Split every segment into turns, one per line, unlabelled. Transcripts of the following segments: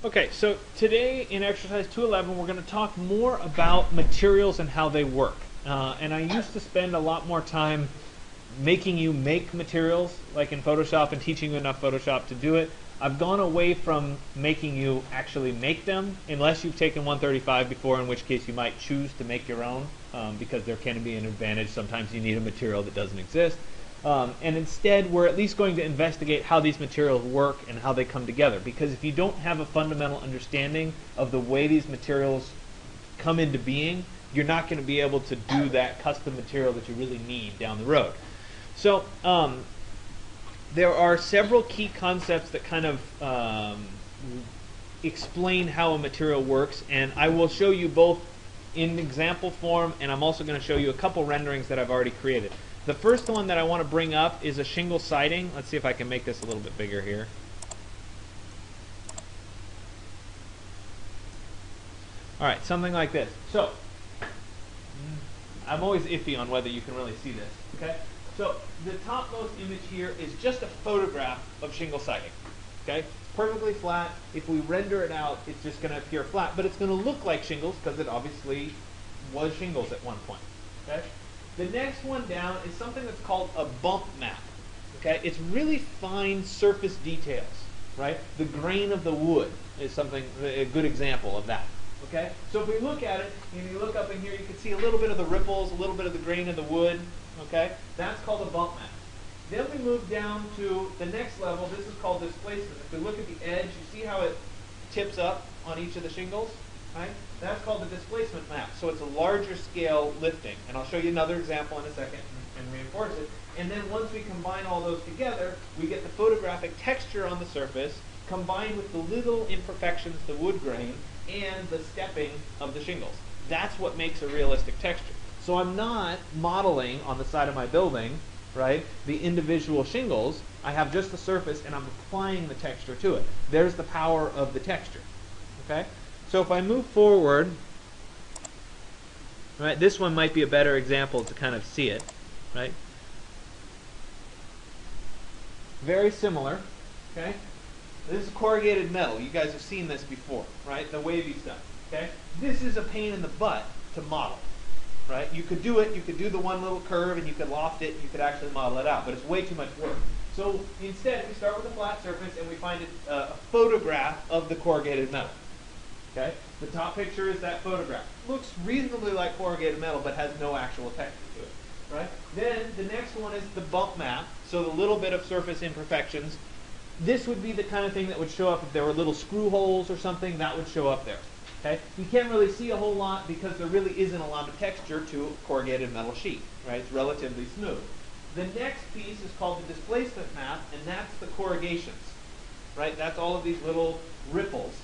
Okay, so today in exercise 211 we're going to talk more about materials and how they work. And I used to spend a lot more time making you make materials, like in Photoshop, and teaching you enough Photoshop to do it. I've gone away from making you actually make them, unless you've taken 135 before, in which case you might choose to make your own, because there can be an advantage. Sometimes you need a material that doesn't exist. And instead, we're at least going to investigate how these materials work and how they come together. Because if you don't have a fundamental understanding of the way these materials come into being, you're not going to be able to do that custom material that you really need down the road. So there are several key concepts that kind of explain how a material works, and I will show you both in example form, and I'm also going to show you a couple renderings that I've already created. The first one that I want to bring up is a shingle siding. Let's see if I can make this a little bit bigger here. Alright, something like this. So, I'm always iffy on whether you can really see this. Okay? So, the topmost image here is just a photograph of shingle siding. Okay? Perfectly flat. If we render it out, it's just going to appear flat, but it's going to look like shingles because it obviously was shingles at one point. Okay? The next one down is something that's called a bump map. Okay? It's really fine surface details, right? The grain of the wood is something, a good example of that. Okay? So if we look at it, and you look up in here, you can see a little bit of the ripples, a little bit of the grain of the wood. Okay? That's called a bump map. Then we move down to the next level. This is called displacement. If we look at the edge, you see how it tips up on each of the shingles? Right? That's called the displacement map. So it's a larger scale lifting. And I'll show you another example in a second and reinforce it. And then once we combine all those together, we get the photographic texture on the surface combined with the little imperfections, the wood grain, and the stepping of the shingles. That's what makes a realistic texture. So I'm not modeling on the side of my building, right, the individual shingles. I have just the surface and I'm applying the texture to it. There's the power of the texture. Okay? So if I move forward, right, this one might be a better example to kind of see it, right? Very similar, okay? This is corrugated metal. You guys have seen this before, right? The wavy stuff, okay? This is a pain in the butt to model, right? You could do it, you could do the one little curve and you could loft it, you could actually model it out, but it's way too much work. So instead, we start with a flat surface and we find a photograph of the corrugated metal. Okay? The top picture is that photograph. Looks reasonably like corrugated metal, but has no actual texture to it. Right? Then the next one is the bump map, so the little bit of surface imperfections. This would be the kind of thing that would show up if there were little screw holes or something. That would show up there. Okay? You can't really see a whole lot because there really isn't a lot of texture to a corrugated metal sheet. Right? It's relatively smooth. The next piece is called the displacement map, and that's the corrugations. Right? That's all of these little ripples.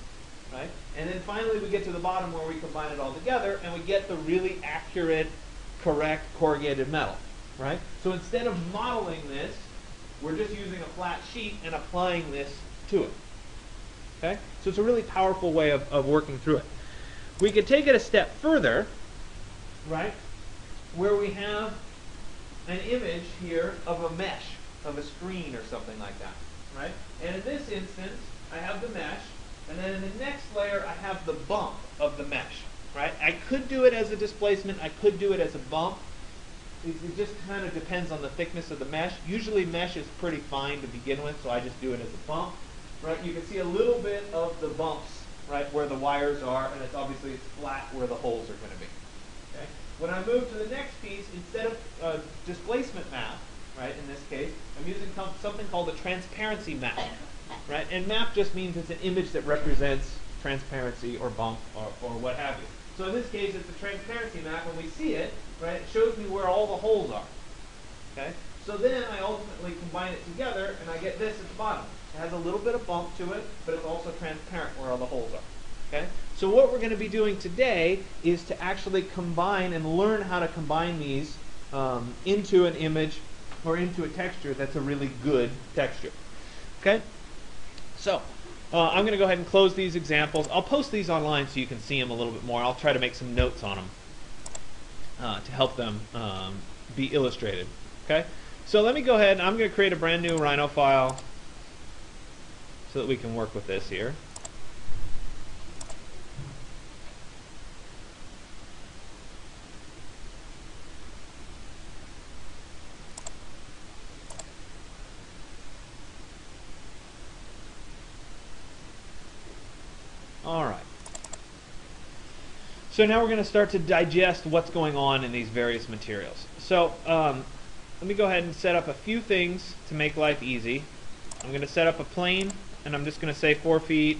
Right? And then finally we get to the bottom where we combine it all together and we get the really accurate, correct corrugated metal. Right? So instead of modeling this, we're just using a flat sheet and applying this to it. Okay? So it's a really powerful way of working through it. We could take it a step further, right, where we have an image here of a mesh, of a screen or something like that. Right? And in this instance, I have the mesh. And then in the next layer, I have the bump of the mesh, right? I could do it as a displacement. I could do it as a bump. It just kind of depends on the thickness of the mesh. Usually mesh is pretty fine to begin with, so I just do it as a bump, right? You can see a little bit of the bumps, right, where the wires are, and it's obviously flat where the holes are going to be. Okay? When I move to the next piece, instead of displacement map, right, in this case, I'm using something called a transparency map. Right? And map just means it's an image that represents transparency or bump or what have you. So in this case, it's a transparency map. When we see it, right, it shows me where all the holes are. Okay? So then I ultimately combine it together, and I get this at the bottom. It has a little bit of bump to it, but it's also transparent where all the holes are. Okay? So what we're going to be doing today is to actually combine and learn how to combine these into an image or into a texture that's a really good texture. Okay? So, I'm going to go ahead and close these examples. I'll post these online so you can see them a little bit more. I'll try to make some notes on them to help them be illustrated. Okay? So let me go ahead and I'm going to create a brand new Rhino file so that we can work with this here. So now we're going to start to digest what's going on in these various materials. So let me go ahead and set up a few things to make life easy. I'm going to set up a plane, and I'm just going to say 4 feet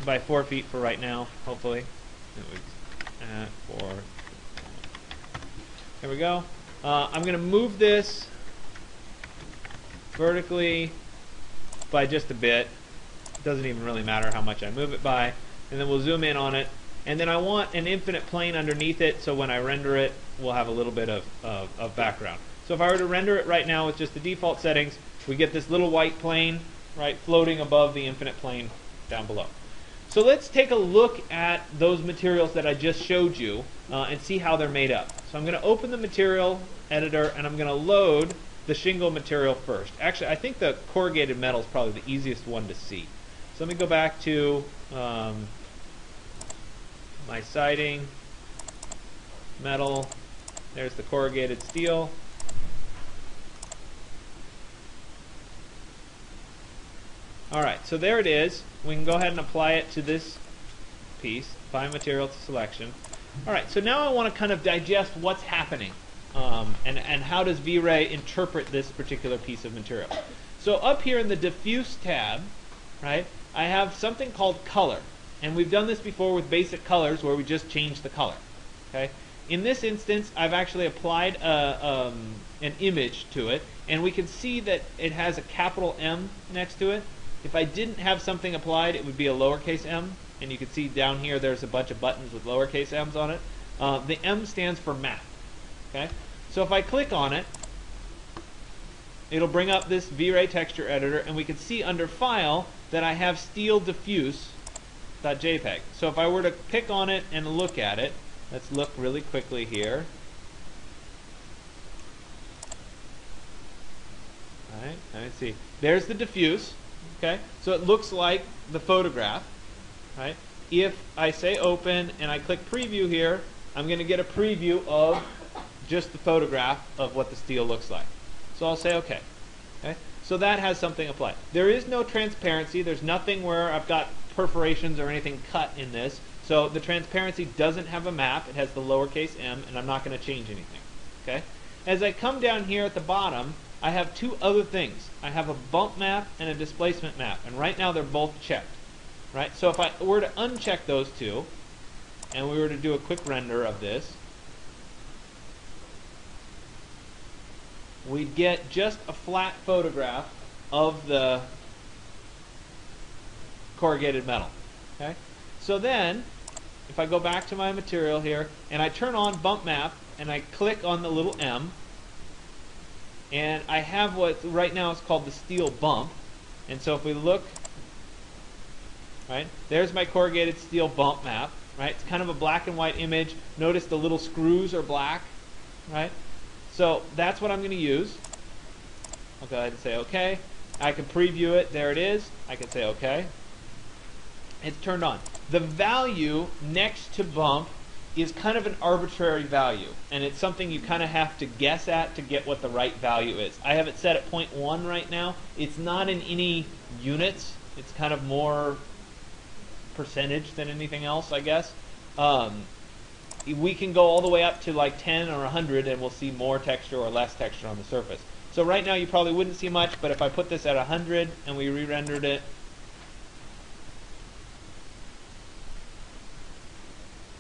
by 4 feet for right now, hopefully. 4. There we go. I'm going to move this vertically by just a bit. Doesn't even really matter how much I move it by. And then we'll zoom in on it. And then I want an infinite plane underneath it, so when I render it, we'll have a little bit of background. So if I were to render it right now with just the default settings, we get this little white plane, right, floating above the infinite plane down below. So let's take a look at those materials that I just showed you and see how they're made up. So I'm going to open the material editor, and I'm going to load the shingle material first. Actually, I think the corrugated metal is probably the easiest one to see. So let me go back to my siding, metal. There's the corrugated steel. Alright, so there it is. We can go ahead and apply it to this piece. Apply material to selection. Alright, so now I want to kind of digest what's happening and how does VRay interpret this particular piece of material. So up here in the Diffuse tab, right, I have something called color. And we've done this before with basic colors where we just change the color. Okay? In this instance, I've actually applied an image to it, and we can see that it has a capital M next to it. If I didn't have something applied, it would be a lowercase m, and you can see down here there's a bunch of buttons with lowercase m's on it. The M stands for map. Okay? So if I click on it, it'll bring up this VRay texture editor, and we can see under File that I have steel diffuse.jpg. So if I were to pick on it and look at it, let's look really quickly here. All right, let's see. There's the diffuse. Okay, so it looks like the photograph. Right? If I say open and I click preview here, I'm going to get a preview of just the photograph of what the steel looks like. So I'll say OK. Okay? So that has something applied. There is no transparency. There's nothing where I've got perforations or anything cut in this. So the transparency doesn't have a map. It has the lowercase m, and I'm not going to change anything. Okay? As I come down here at the bottom, I have two other things. I have a bump map and a displacement map, and right now they're both checked. Right? So if I were to uncheck those two, and we were to do a quick render of this, we'd get just a flat photograph of the corrugated metal. Okay? So then, if I go back to my material here, and I turn on bump map, and I click on the little M, and I have what right now is called the steel bump. And so if we look, right, there's my corrugated steel bump map. Right? It's kind of a black and white image. Notice the little screws are black. Right? So that's what I'm going to use. I'll go ahead and say OK. I can preview it. There it is. I can say OK. It's turned on. The value next to bump is kind of an arbitrary value, and it's something you kind of have to guess at to get what the right value is. I have it set at 0.1 right now. It's not in any units. It's kind of more percentage than anything else, I guess. We can go all the way up to like 10 or 100, and we'll see more texture or less texture on the surface. So right now you probably wouldn't see much, but if I put this at 100 and we re-rendered it,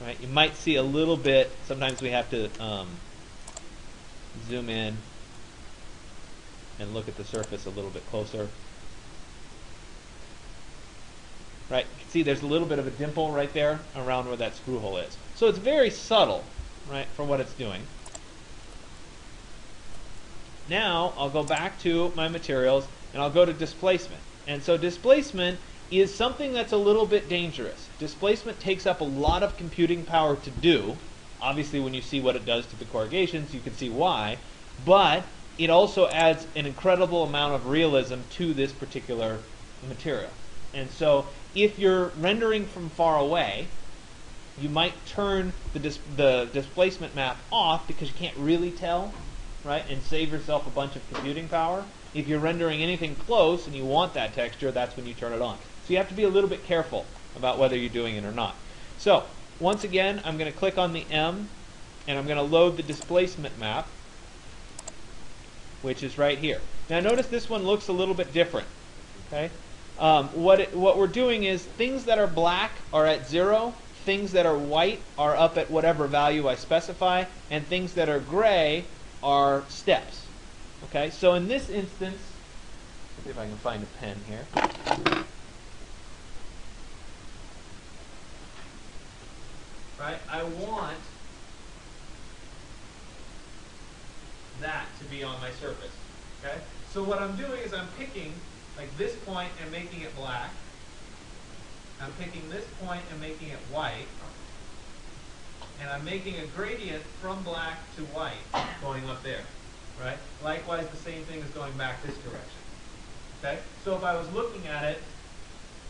right, you might see a little bit. Sometimes we have to zoom in and look at the surface a little bit closer. Right, you can see there's a little bit of a dimple right there around where that screw hole is. So it's very subtle, right, for what it's doing. Now I'll go back to my materials and I'll go to displacement. And so displacement is something that's a little bit dangerous. Displacement takes up a lot of computing power to do. Obviously, when you see what it does to the corrugations, you can see why. But it also adds an incredible amount of realism to this particular material. And so if you're rendering from far away, you might turn the displacement map off because you can't really tell, right, and save yourself a bunch of computing power. If you're rendering anything close and you want that texture, that's when you turn it on. So you have to be a little bit careful about whether you're doing it or not. So once again, I'm going to click on the M, and I'm going to load the displacement map, which is right here. Now notice this one looks a little bit different. Okay, what we're doing is things that are black are at 0, things that are white are up at whatever value I specify, and things that are gray are steps. Okay, so in this instance, let's see if I can find a pen here. Right, I want that to be on my surface. Okay, so what I'm doing is I'm picking like this point and making it black. I'm picking this point and making it white. And I'm making a gradient from black to white going up there. Right? Likewise, the same thing is going back this direction. Okay? So if I was looking at it,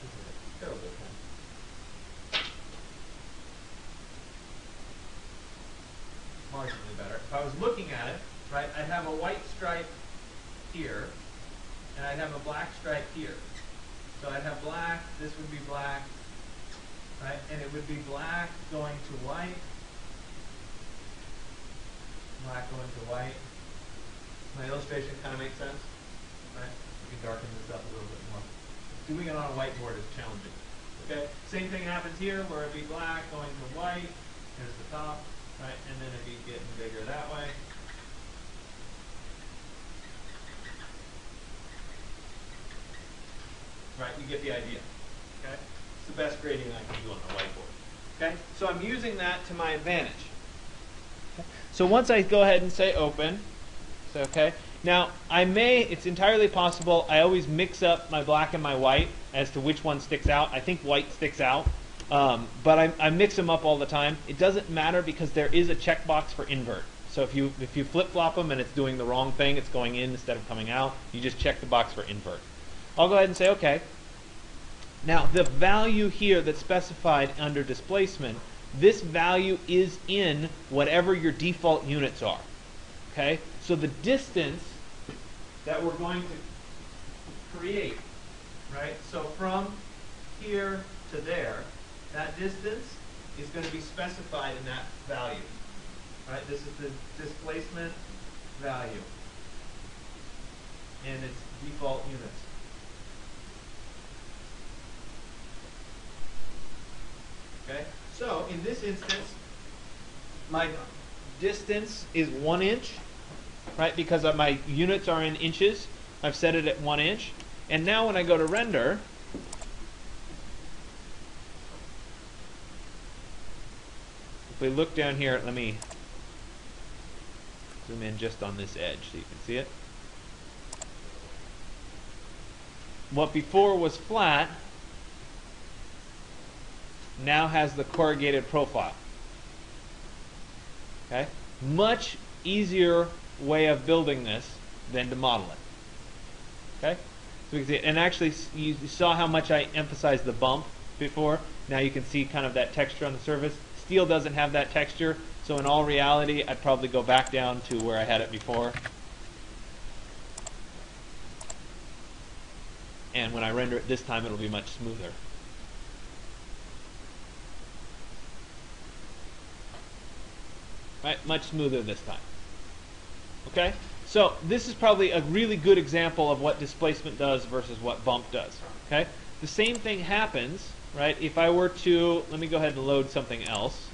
this is a terrible pen. Marginally better. If I was looking at it, right, I'd have a white stripe here, and I'd have a black stripe here. So I'd have black, this would be black, right, and it would be black going to white, black going to white. My illustration kind of makes sense, right? We can darken this up a little bit more. Doing it on a whiteboard is challenging. Okay, same thing happens here, where it'd be black going to white. Here's the top, right, and then it'd be getting bigger that way. Right, you get the idea. Okay, it's the best grading I can do on the whiteboard. Okay, so I'm using that to my advantage. Okay. So once I go ahead and say open. So, okay. Now, it's entirely possible, I always mix up my black and my white as to which one sticks out. I think white sticks out, but I mix them up all the time. It doesn't matter because there is a checkbox for invert. So if you flip-flop them and it's doing the wrong thing, it's going in instead of coming out, you just check the box for invert. I'll go ahead and say OK. Now, the value here that's specified under displacement, this value is in whatever your default units are. Okay? So the distance that we're going to create, right? So from here to there, that distance is going to be specified in that value. Right? This is the displacement value. And its default units. Okay? So in this instance, my distance is 1 inch, right? Because my units are in inches. I've set it at 1 inch. And now when I go to render, if we look down here, let me zoom in just on this edge so you can see it. What before was flat now has the corrugated profile. Okay? Much easier way of building this than to model it. Okay? So we can see it. And actually, you saw how much I emphasized the bump before. Now you can see kind of that texture on the surface. Steel doesn't have that texture, so in all reality, I'd probably go back down to where I had it before. And when I render it this time, it'll be much smoother. Right? Much smoother this time. Okay? So this is probably a really good example of what displacement does versus what bump does. Okay? The same thing happens, right? If I were to, let me go ahead and load something else.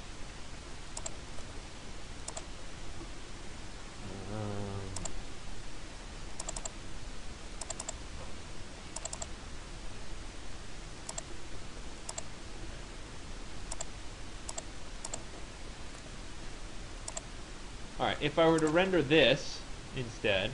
All right, if I were to render this instead,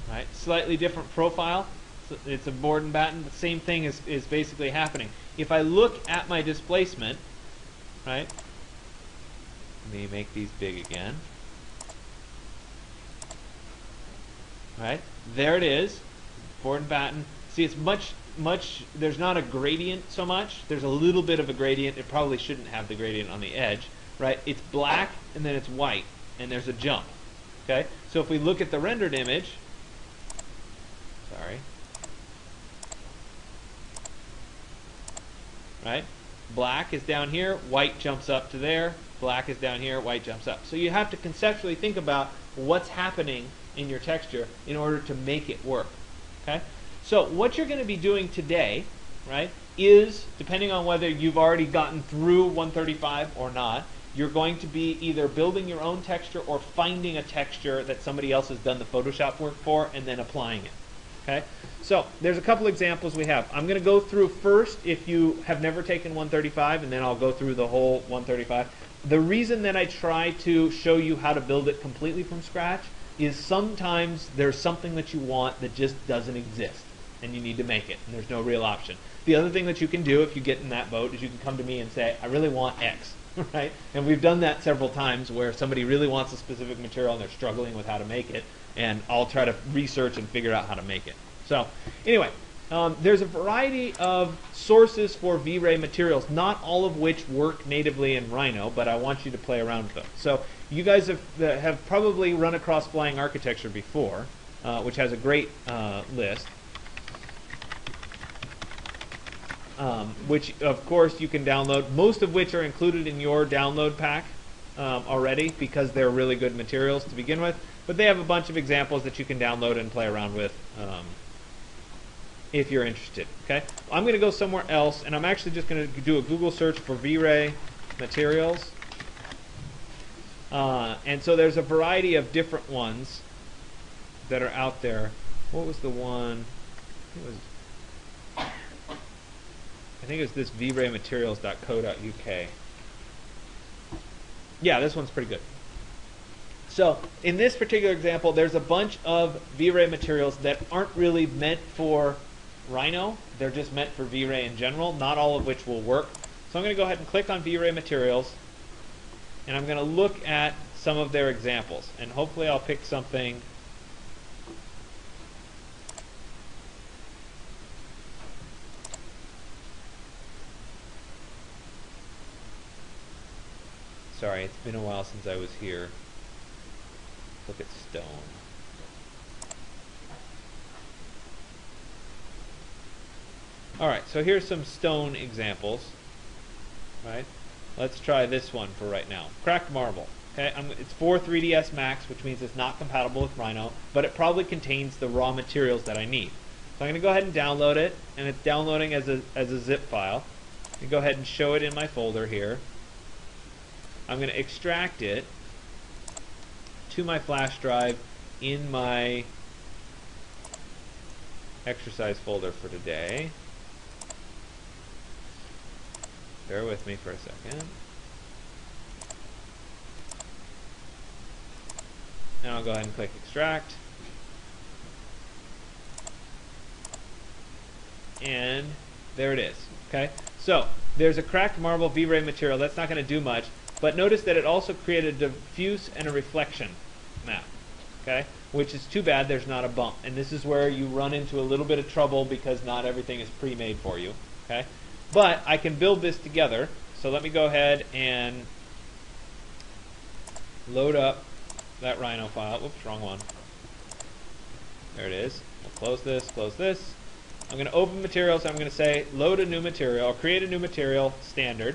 right, slightly different profile. So it's a board and batten. The same thing is basically happening. If I look at my displacement, right, let me make these big again. Right, there it is, board and batten. See, it's much, there's not a gradient so much. There's a little bit of a gradient. It probably shouldn't have the gradient on the edge, right? It's black and then it's white, and there's a jump. Okay, so if we look at the rendered image, sorry, right? Black is down here, white jumps up to there, black is down here, white jumps up. So you have to conceptually think about what's happening in your texture in order to make it work. Okay? So what you're going to be doing today, right, is, depending on whether you've already gotten through 135 or not, you're going to be either building your own texture or finding a texture that somebody else has done the Photoshop work for and then applying it. Okay? So there's a couple examples we have. I'm going to go through first if you have never taken 135, and then I'll go through the whole 135. The reason that I try to show you how to build it completely from scratch is sometimes there's something that you want that just doesn't exist, and you need to make it, and there's no real option. The other thing that you can do if you get in that boat is you can come to me and say, I really want X, right? And we've done that several times where somebody really wants a specific material and they're struggling with how to make it, and I'll try to research and figure out how to make it. So anyway, there's a variety of sources for VRay materials, not all of which work natively in Rhino, but I want you to play around with them. So you guys have probably run across Flying Architecture before, which has a great list, which of course you can download, most of which are included in your download pack already because they're really good materials to begin with, but they have a bunch of examples that you can download and play around with if you're interested. Okay, I'm going to go somewhere else, and I'm actually just going to do a Google search for VRay Materials. And so there's a variety of different ones that are out there. What was the one? I think it was this VRayMaterials.co.uk. Yeah, this one's pretty good. So in this particular example, there's a bunch of VRay materials that aren't really meant for Rhino. They're just meant for VRay in general, not all of which will work. So I'm going to go ahead and click on VRay Materials, and I'm going to look at some of their examples, and hopefully I'll pick something sorry, it's been a while since I was here. Look at stone. Alright, so here's some stone examples. Right? Let's try this one for right now. Cracked marble. Okay, it's for 3ds Max, which means it's not compatible with Rhino, but it probably contains the raw materials that I need. So I'm going to go ahead and download it, and it's downloading as a zip file. I'm going to go ahead and show it in my folder here. I'm going to extract it to my flash drive in my exercise folder for today. Bear with me for a second. Now I'll go ahead and click extract. And there it is. Okay? So there's a cracked marble VRay material. That's not going to do much. But notice that it also created a diffuse and a reflection map. Okay? Which is too bad there's not a bump. And this is where you run into a little bit of trouble because not everything is pre-made for you. Okay? But I can build this together. So let me go ahead and load up that Rhino file. Whoops, wrong one. There it is. We'll close this, close this. I'm going to open materials. I'm going to say load a new material, or create a new material, standard.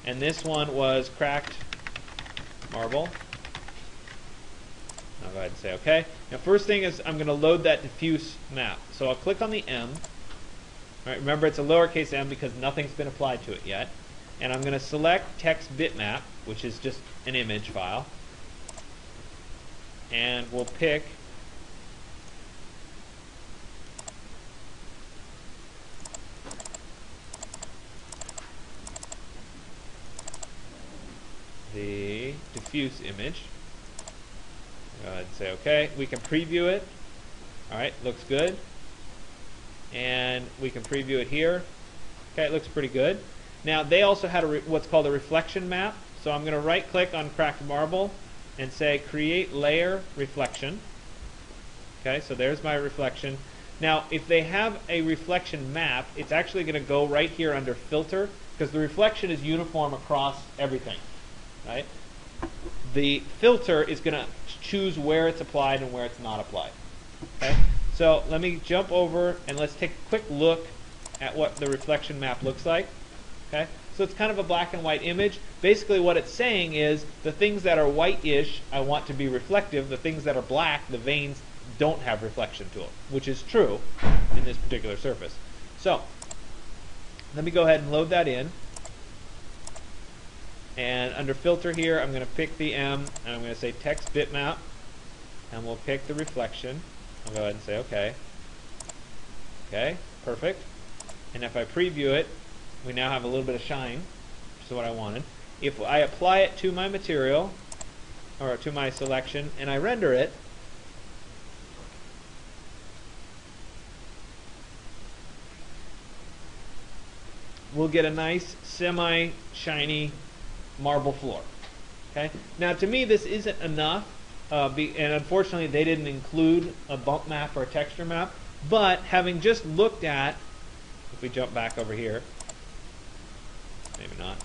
And this one was cracked marble. I'll go ahead and say OK. Now first thing is I'm going to load that diffuse map. So I'll click on the M. All right, remember it's a lowercase m because nothing's been applied to it yet. And I'm going to select text bitmap, which is just an image file. And we'll pick the diffuse image. Go ahead and say OK. We can preview it. All right, looks good. And we can preview it here. Okay, it looks pretty good. Now they also had what's called a reflection map. So I'm going to right click on cracked marble and say create layer reflection. Okay, so there's my reflection. Now if they have a reflection map, it's actually going to go right here under filter because the reflection is uniform across everything. Right? The filter is going to choose where it's applied and where it's not applied. Okay? So let me jump over and let's take a quick look at what the reflection map looks like. Okay, so it's kind of a black and white image. Basically what it's saying is the things that are white-ish I want to be reflective. The things that are black, the veins, don't have reflection to them, which is true in this particular surface. So let me go ahead and load that in. And under filter here, I'm going to pick the M, and I'm going to say text bitmap, and we'll pick the reflection. I'll go ahead and say OK. OK, perfect. And if I preview it, we now have a little bit of shine, which is what I wanted. If I apply it to my material, or to my selection, and I render it, we'll get a nice semi-shiny marble floor. Okay. Now, to me, this isn't enough, and unfortunately, they didn't include a bump map or a texture map. But having just looked at, if we jump back over here, maybe not.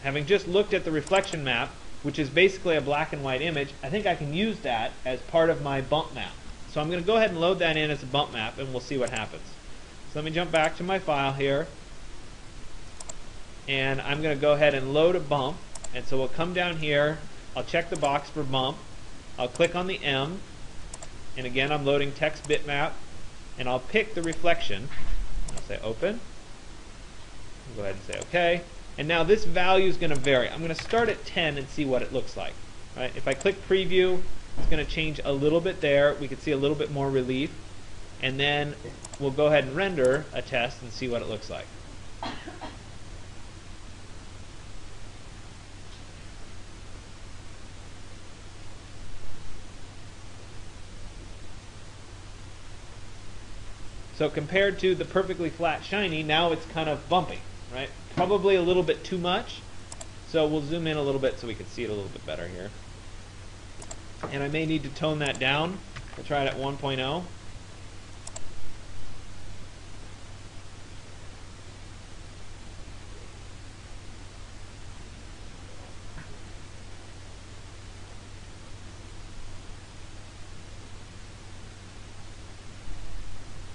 Having just looked at the reflection map, which is basically a black and white image, I think I can use that as part of my bump map. So I'm going to go ahead and load that in as a bump map, and we'll see what happens. So let me jump back to my file here, and I'm going to go ahead and load a bump. And so we'll come down here, I'll check the box for bump, I'll click on the M, and again I'm loading text bitmap, and I'll pick the reflection. I'll say open. I'll go ahead and say OK. And now this value is going to vary. I'm going to start at 10 and see what it looks like. Right? If I click preview, it's going to change a little bit there. We can see a little bit more relief. And then we'll go ahead and render a test and see what it looks like. So compared to the perfectly flat shiny, now it's kind of bumpy, right? Probably a little bit too much. So we'll zoom in a little bit so we can see it a little bit better here. And I may need to tone that down. We'll try it at 1.0.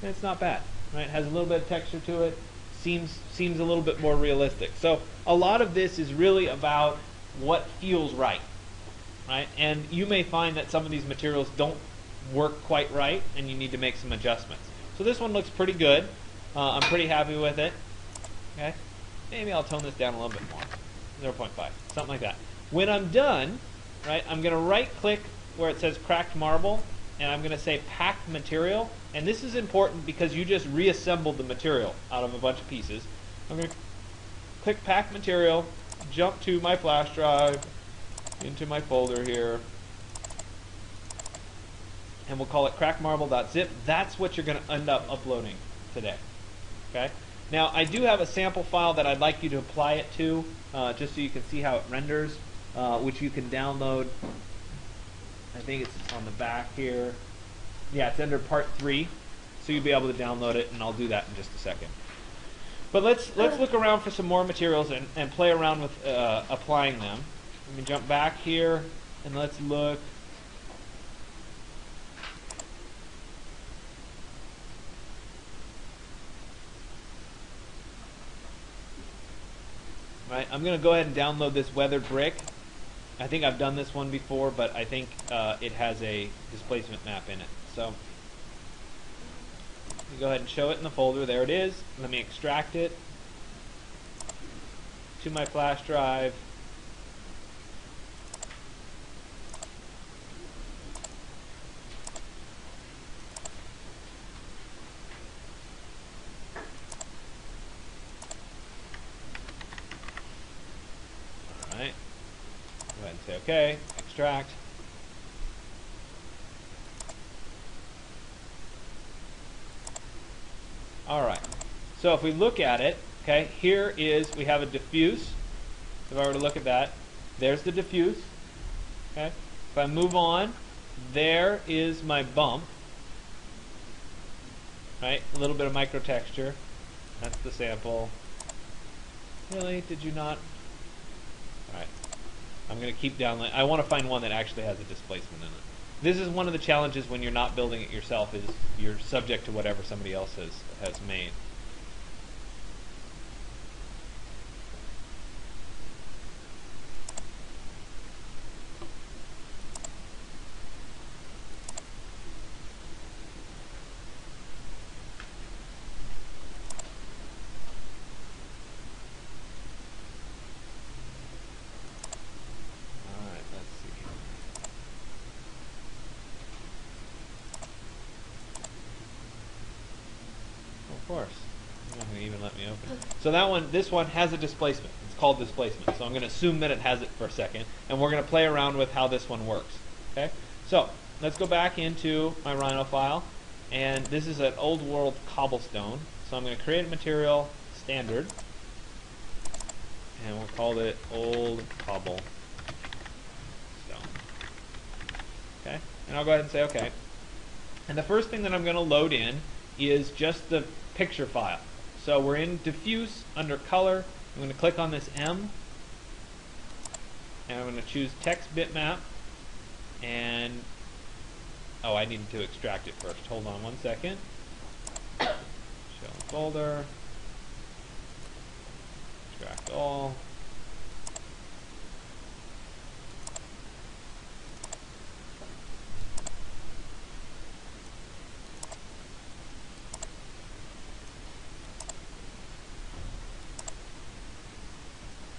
And it's not bad, right? It has a little bit of texture to it. Seems a little bit more realistic. So a lot of this is really about what feels right, right? And you may find that some of these materials don't work quite right, and you need to make some adjustments. So this one looks pretty good. I'm pretty happy with it. Okay, maybe I'll tone this down a little bit more, 0.5, something like that. When I'm done, right, I'm going to right-click where it says cracked marble, and I'm going to say packed material. And this is important because you just reassembled the material out of a bunch of pieces. I'm going to click pack material, jump to my flash drive, into my folder here, and we'll call it crackmarble.zip. That's what you're going to end up uploading today. Okay. Now I do have a sample file that I'd like you to apply it to, just so you can see how it renders, which you can download. I think it's on the back here. Yeah, it's under part 3, so you'll be able to download it, and I'll do that in just a second. But let's look around for some more materials and play around with applying them. Let me jump back here, and let's look. Right, I'm going to go ahead and download this weathered brick. I think I've done this one before, but I think it has a displacement map in it. So you go ahead and show it in the folder. There it is. Let me extract it to my flash drive. All right. Go ahead and say OK. Extract. All right, so if we look at it, okay, here is, we have a diffuse. If I were to look at that, there's the diffuse. Okay, if I move on, there is my bump. Right, a little bit of micro texture. That's the sample. Really, did you not? All right, I'm going to keep downloading. I want to find one that actually has a displacement in it. This is one of the challenges when you're not building it yourself, is you're subject to whatever somebody else has made. course. You're not going to even let me open it. So that one, this one has a displacement. It's called displacement. So I'm going to assume that it has it for a second, and we're going to play around with how this one works. Okay? So let's go back into my Rhino file, and this is an old world cobblestone. So I'm going to create a material standard, and we'll call it old cobblestone. Okay? And I'll go ahead and say okay. And the first thing that I'm going to load in is just the picture file. So we're in Diffuse under Color. I'm going to click on this M, and I'm going to choose Text Bitmap. And oh, I needed to extract it first. Hold on one second. Show folder. Extract all.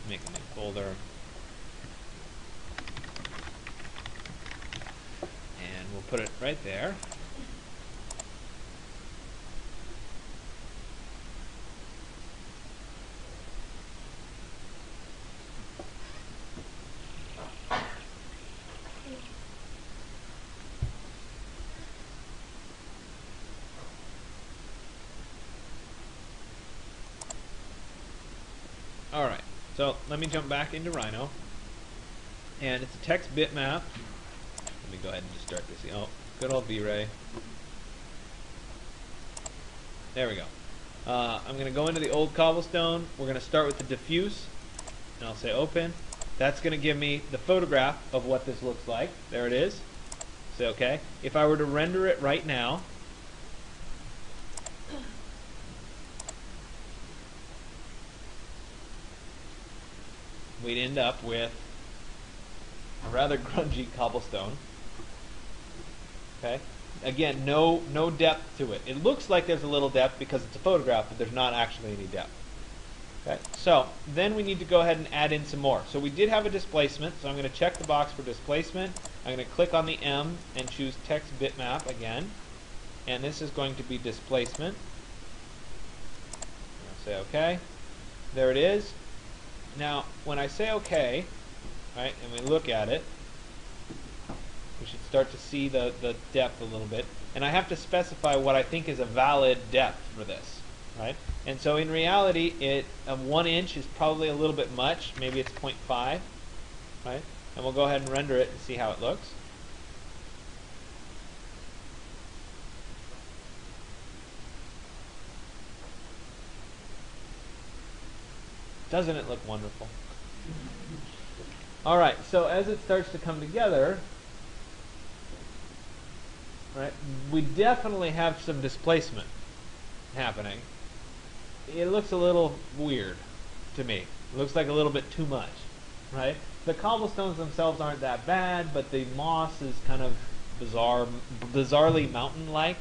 Make a new folder. And we'll put it right there. All right. So let me jump back into Rhino, and it's a text bitmap. Let me go ahead and just start this. Oh, good old VRay. There we go. I'm going to go into the old cobblestone. We're going to start with the diffuse, and I'll say open. That's going to give me the photograph of what this looks like. There it is. Say okay. If I were to render it right now, we'd end up with a rather grungy cobblestone. Okay. Again, no depth to it. It looks like there's a little depth because it's a photograph, but there's not actually any depth. Okay. So then we need to go ahead and add in some more. So we did have a displacement, so I'm going to check the box for displacement. I'm going to click on the M and choose Text Bitmap again, and this is going to be displacement. I'll say OK. There it is. Now, when I say OK, right, and we look at it, we should start to see the depth a little bit. And I have to specify what I think is a valid depth for this, right? And so in reality, 1 inch is probably a little bit much. Maybe it's 0.5, right? And we'll go ahead and render it and see how it looks. Doesn't it look wonderful? All right, so as it starts to come together, right, we definitely have some displacement happening. It looks a little weird to me. It looks like a little bit too much, right? The cobblestones themselves aren't that bad, but the moss is kind of bizarrely mountain-like.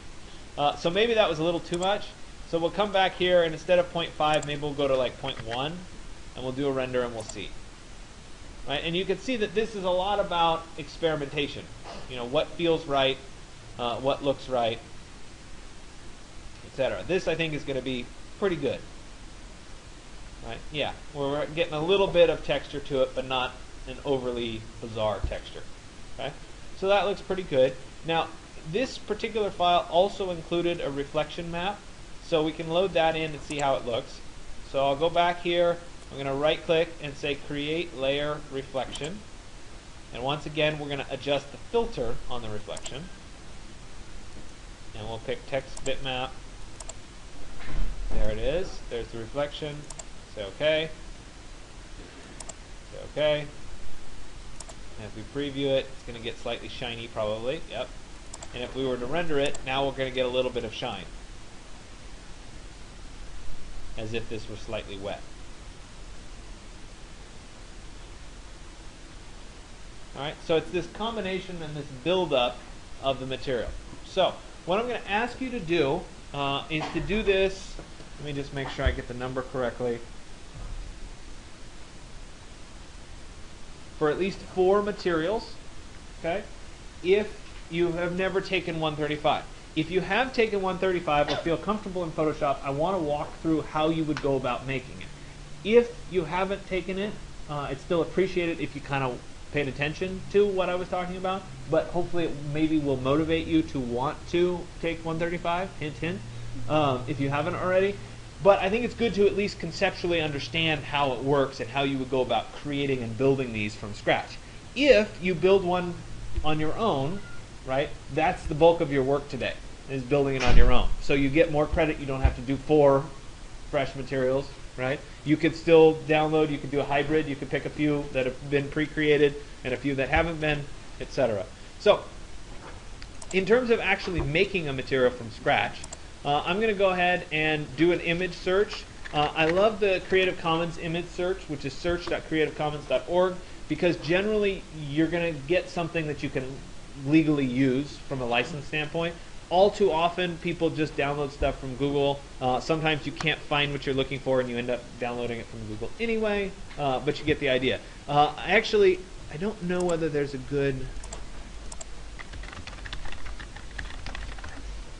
So maybe that was a little too much. So we'll come back here, and instead of 0.5, maybe we'll go to like 0.1. And we'll do a render and we'll see. Right? And you can see that this is a lot about experimentation. You know, what feels right, what looks right, etc. This, I think, is going to be pretty good. Right? Yeah, we're getting a little bit of texture to it, but not an overly bizarre texture. Okay? So that looks pretty good. Now, this particular file also included a reflection map, so we can load that in and see how it looks. So I'll go back here. I'm going to right click and say create layer reflection, and once again we're going to adjust the filter on the reflection, and we'll pick text bitmap. There it is. There's the reflection. Say OK. Say OK. And if we preview it, it's going to get slightly shiny probably. Yep. And if we were to render it, now we're going to get a little bit of shine, as if this were slightly wet. Alright, so it's this combination and this buildup of the material. So, what I'm going to ask you to do is to do this. Let me just make sure I get the number correctly. For at least 4 materials, okay, if you have never taken 135. if you have taken 135 or feel comfortable in Photoshop, I want to walk through how you would go about making it. If you haven't taken it, it's still appreciated if you kind of paid attention to what I was talking about, but hopefully it maybe will motivate you to want to take 135, hint hint, if you haven't already. But I think it's good to at least conceptually understand how it works and how you would go about creating and building these from scratch. If you build one on your own, right, that's the bulk of your work today, is building it on your own. So you get more credit. You don't have to do 4 fresh materials, right? You could still download, you could do a hybrid, you could pick a few that have been pre-created and a few that haven't been, etc. So in terms of actually making a material from scratch, I'm going to go ahead and do an image search. I love the Creative Commons image search, which is search.creativecommons.org, because generally you're going to get something that you can legally use from a license standpoint. All too often people just download stuff from Google. Sometimes you can't find what you're looking for and you end up downloading it from Google anyway, but you get the idea. Actually, I don't know whether there's a good...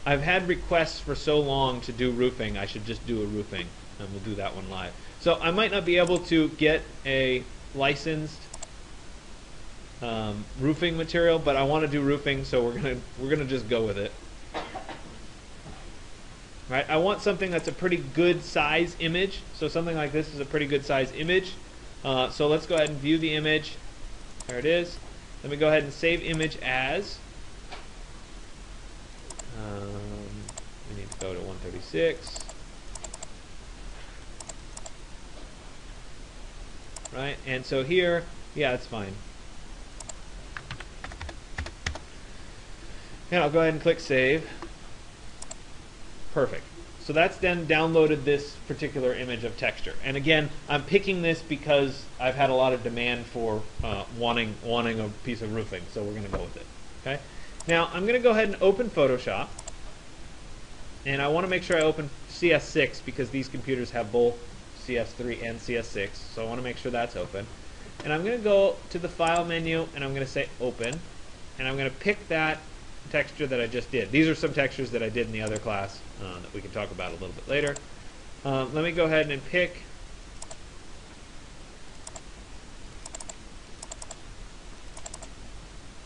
I've had requests for so long to do roofing, I should just do a roofing, and we'll do that one live. So I might not be able to get a licensed roofing material, but I want to do roofing, so we're gonna just go with it. Right? I want something that's a pretty good size image, so something like this is a pretty good size image. So let's go ahead and view the image. There it is. Let me go ahead and save image as. We need to go to 136. Right? And so here, yeah, it's fine. And I'll go ahead and click save. Perfect. So that's then downloaded this particular image of texture. And again, I'm picking this because I've had a lot of demand for wanting a piece of roofing, so we're going to go with it. Okay. Now I'm going to go ahead and open Photoshop, and I want to make sure I open CS6 because these computers have both CS3 and CS6, so I want to make sure that's open. And I'm going to go to the File menu, and I'm going to say Open, and I'm going to pick that texture that I just did. These are some textures that I did in the other class that we can talk about a little bit later. Let me go ahead and pick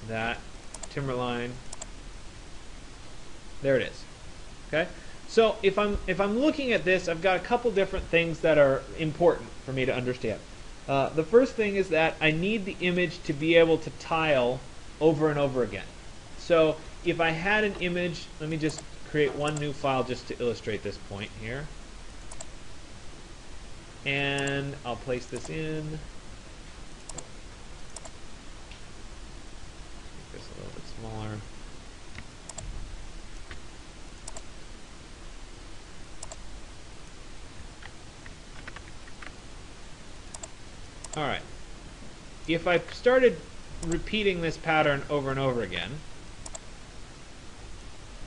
that Timberline. There it is. Okay. So if I'm looking at this, I've got a couple different things that are important for me to understand. The first thing is that I need the image to be able to tile over and over again. So if I had an image, let me just create one new file just to illustrate this point here. And I'll place this in. Make this a little bit smaller. All right. If I started repeating this pattern over and over again,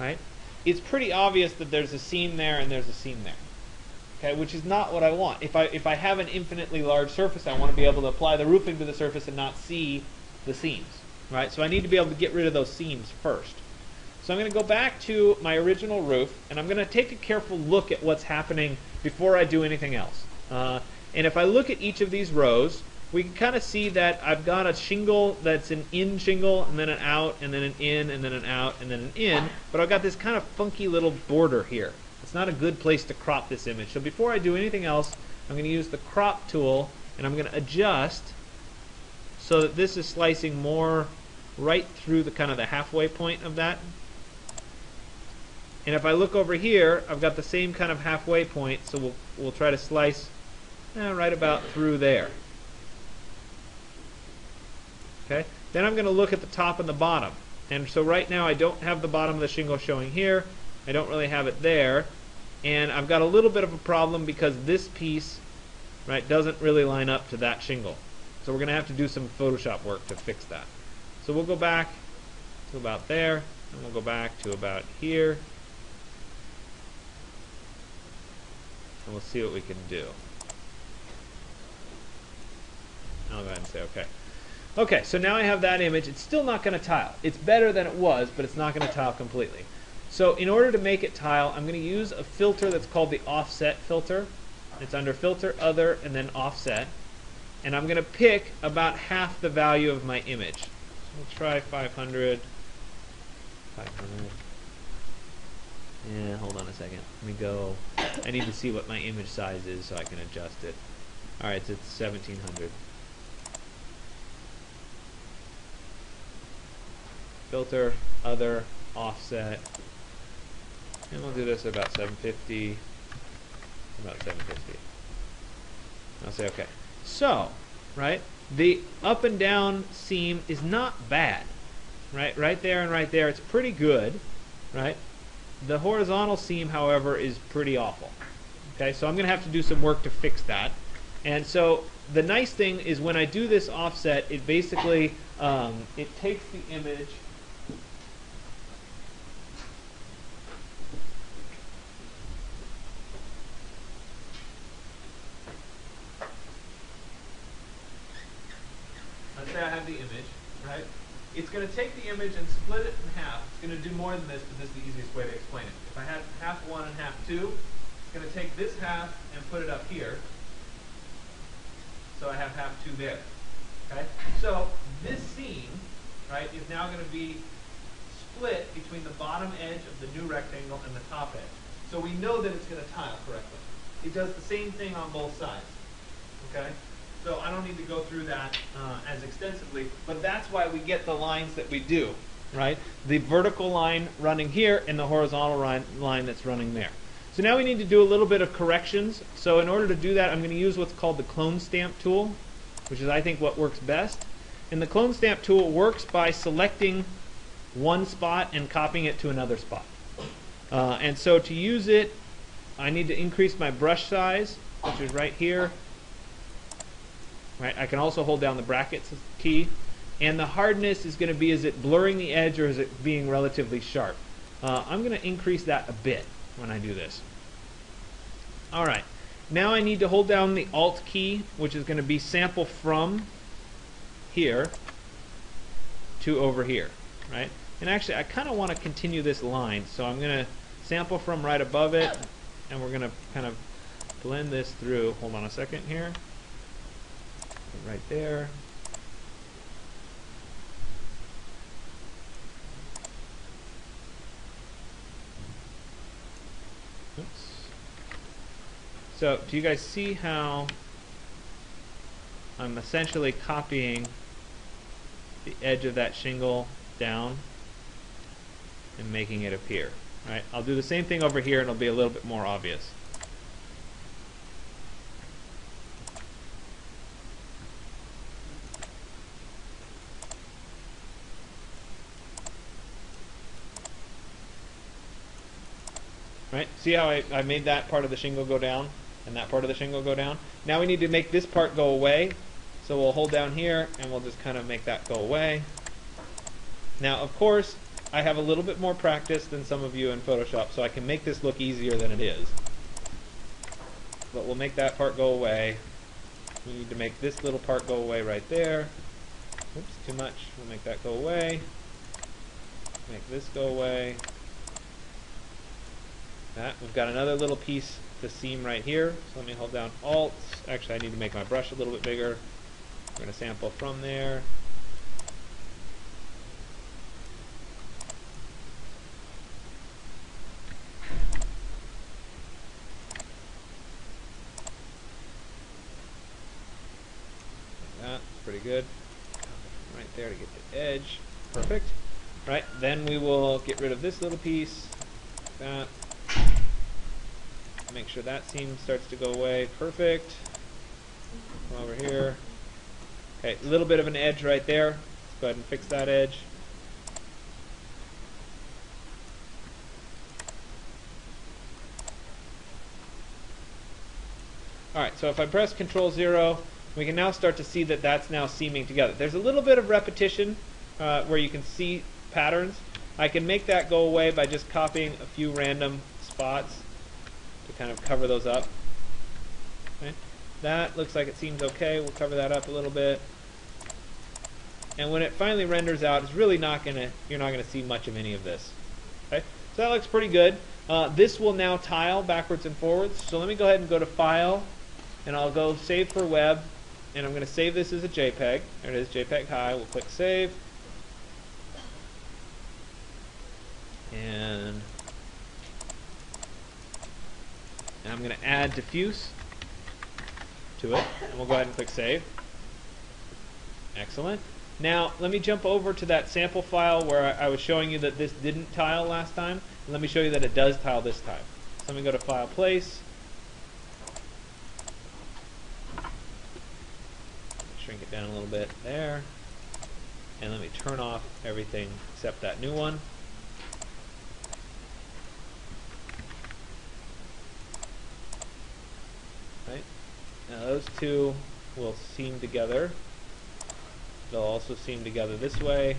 right, it's pretty obvious that there's a seam there and there's a seam there. Okay, which is not what I want. If I have an infinitely large surface, I want to be able to apply the roofing to the surface and not see the seams. Right? So I need to be able to get rid of those seams first. So I'm going to go back to my original roof, and I'm going to take a careful look at what's happening before I do anything else. And if I look at each of these rows, we can kind of see that I've got a shingle that's an in shingle, and then an out, and then an in, and then an out, and then an in. But I've got this kind of funky little border here. It's not a good place to crop this image. So before I do anything else, I'm going to use the crop tool, and I'm going to adjust so that this is slicing more right through the kind of the halfway point of that. And if I look over here, I've got the same kind of halfway point, so we'll try to slice right about through there. Okay. Then I'm going to look at the top and the bottom. And so right now I don't have the bottom of the shingle showing here. I don't really have it there. And I've got a little bit of a problem because this piece, right, doesn't really line up to that shingle. So we're going to have to do some Photoshop work to fix that. So we'll go back to about there, and we'll go back to about here. And we'll see what we can do. I'll go ahead and say OK. Okay, so now I have that image. It's still not going to tile. It's better than it was, but it's not going to tile completely. So in order to make it tile, I'm going to use a filter that's called the offset filter. It's under filter, other, and then offset. And I'm going to pick about half the value of my image. So we'll try 500. 500. Yeah, hold on a second. Let me go. I need to see what my image size is so I can adjust it. Alright, so it's 1700. Filter, other, offset. And we'll do this at about 750. About 750. I'll say okay. So, right, the up and down seam is not bad. Right there and right there, it's pretty good. Right? The horizontal seam, however, is pretty awful. Okay, so I'm going to have to do some work to fix that. And so the nice thing is when I do this offset, it basically it takes the image. Let's say I have the image, right? It's going to take the image and split it in half. It's going to do more than this, but this is the easiest way to explain it. If I had half one and half two, it's going to take this half and put it up here. So I have half two there. Okay? So this seam, right, is now going to be split between the bottom edge of the new rectangle and the top edge. So we know that it's going to tile correctly. It does the same thing on both sides. Okay? So I don't need to go through that as extensively, but that's why we get the lines that we do, right? The vertical line running here and the horizontal line that's running there. So now we need to do a little bit of corrections. So in order to do that, I'm going to use what's called the clone stamp tool, which is I think what works best. And the clone stamp tool works by selecting one spot and copying it to another spot. And so to use it, I need to increase my brush size, which is right here. Right? I can also hold down the brackets key. And the hardness is going to be, is it blurring the edge or is it being relatively sharp? I'm going to increase that a bit when I do this. Alright, now I need to hold down the Alt key, which is going to be sample from here to over here. Right? And actually, I kind of want to continue this line, so I'm going to sample from right above it, and we're going to kind of blend this through. Hold on a second here. Right there. Oops. So, do you guys see how I'm essentially copying the edge of that shingle down and making it appear? Right? I'll do the same thing over here and it'll be a little bit more obvious. Right? See how I made that part of the shingle go down and that part of the shingle go down? Now we need to make this part go away. So we'll hold down here and we'll just kind of make that go away. Now, of course, I have a little bit more practice than some of you in Photoshop, so I can make this look easier than it is. But we'll make that part go away. We need to make this little part go away right there. Oops, too much. We'll make that go away. Make this go away. That. We've got another little piece to seam right here. So let me hold down Alt. Actually, I need to make my brush a little bit bigger. We're going to sample from there. That's pretty good. Right there to get the edge. Perfect. Right, then we will get rid of this little piece. Like that. Make sure that seam starts to go away. Perfect. Come over here. Okay, a little bit of an edge right there. Let's go ahead and fix that edge. Alright, so if I press Control 0, we can now start to see that that's now seaming together. There's a little bit of repetition where you can see patterns. I can make that go away by just copying a few random spots to kind of cover those up. Okay. That looks like it seems okay. We'll cover that up a little bit. And when it finally renders out, it's really not gonna, you're not gonna see much of any of this. Okay? So that looks pretty good. This will now tile backwards and forwards. So let me go ahead and go to File, and I'll go Save for Web, and I'm going to save this as a JPEG. There it is, JPEG High. We'll click Save. And I'm going to add Diffuse to it, and we'll go ahead and click Save. Excellent. Now, let me jump over to that sample file where I was showing you that this didn't tile last time, and let me show you that it does tile this time. So let me go to File, Place. Shrink it down a little bit there. And let me turn off everything except that new one. Right. Now those two will seam together. They'll also seam together this way.